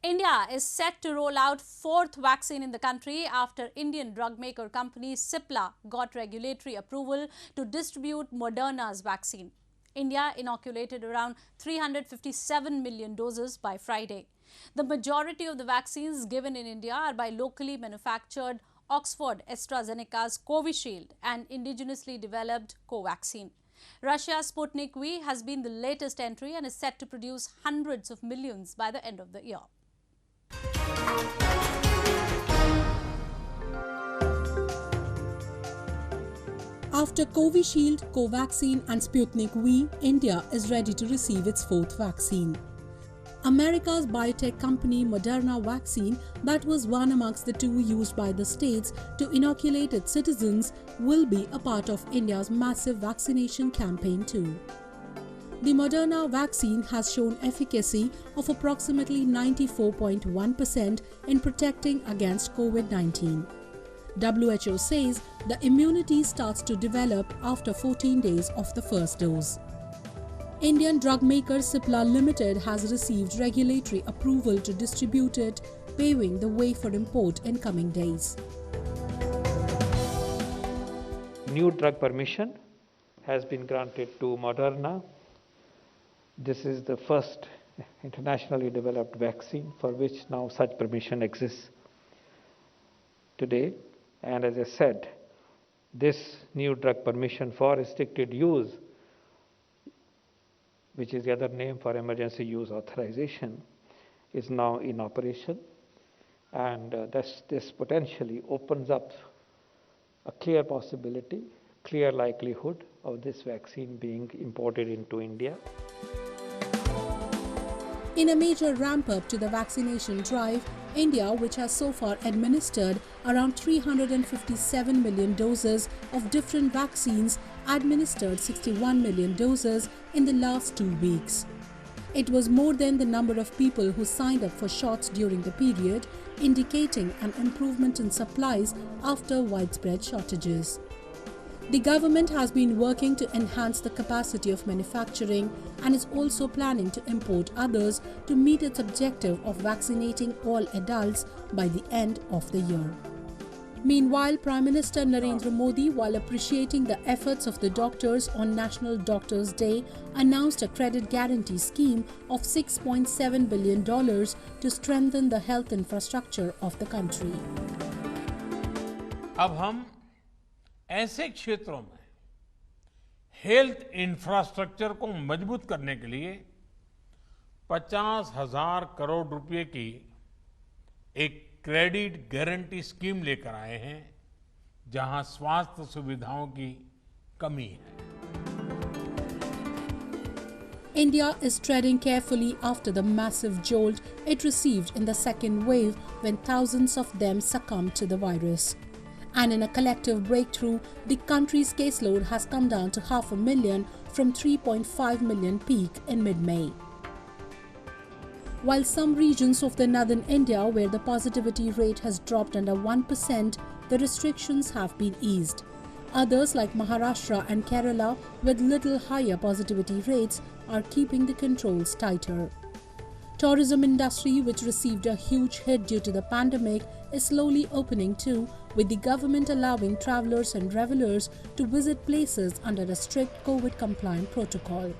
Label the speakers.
Speaker 1: India is set to roll out fourth vaccine in the country after Indian Drugmaker Company Cipla got regulatory approval to distribute Moderna's vaccine. India inoculated around 357 million doses by Friday. The majority of the vaccines given in India are by locally manufactured Oxford AstraZeneca's Covishield and indigenously developed Covaxin. Russia's Sputnik V has been the latest entry and is set to produce hundreds of millions by the end of the year.
Speaker 2: After Covishield, Covaxin and Sputnik V, India is ready to receive its fourth vaccine. America's biotech company Moderna vaccine, that was one amongst the two used by the states to inoculate its citizens, will be a part of India's massive vaccination campaign too. The Moderna vaccine has shown efficacy of approximately 94.1% in protecting against COVID-19. WHO says the immunity starts to develop after 14 days of the first dose. Indian Drugmaker Cipla Limited has received regulatory approval to distribute it, paving the way for import in coming days.
Speaker 3: New drug permission has been granted to Moderna. This is the first internationally developed vaccine for which now such permission exists today. And as I said, this new drug permission for restricted use, which is the other name for emergency use authorization, is now in operation. And this potentially opens up a clear possibility, clear likelihood of this vaccine being imported into India.
Speaker 2: In a major ramp-up to the vaccination drive, India, which has so far administered around 357 million doses of different vaccines, administered 61 million doses in the last 2 weeks. It was more than the number of people who signed up for shots during the period, indicating an improvement in supplies after widespread shortages. The government has been working to enhance the capacity of manufacturing and is also planning to import others to meet its objective of vaccinating all adults by the end of the year. Meanwhile, Prime Minister Narendra Modi, while appreciating the efforts of the doctors on National Doctors' Day, announced a credit guarantee scheme of $6.7 billion to strengthen the health infrastructure of the country.
Speaker 4: अब हम ऐसे क्षेत्रों में health infrastructure को मजबूत करने के लिए 50,000 करोड़ रुपए की एक क्रेडिट गारंटी स्कीम लेकर आए हैं, जहां स्वास्थ्य सुविधाओं की कमी है.
Speaker 2: India is treading carefully after the massive jolt it received in the second wave when thousands of them succumbed to the virus. And in a collective breakthrough, the country's caseload has come down to 500,000 from 3.5 million peak in mid-May. While some regions of the northern India where the positivity rate has dropped under 1%, the restrictions have been eased. Others like Maharashtra and Kerala with little higher positivity rates are keeping the controls tighter. Tourism industry, which received a huge hit due to the pandemic, is slowly opening too, with the government allowing travellers and revelers to visit places under a strict COVID-compliant protocol.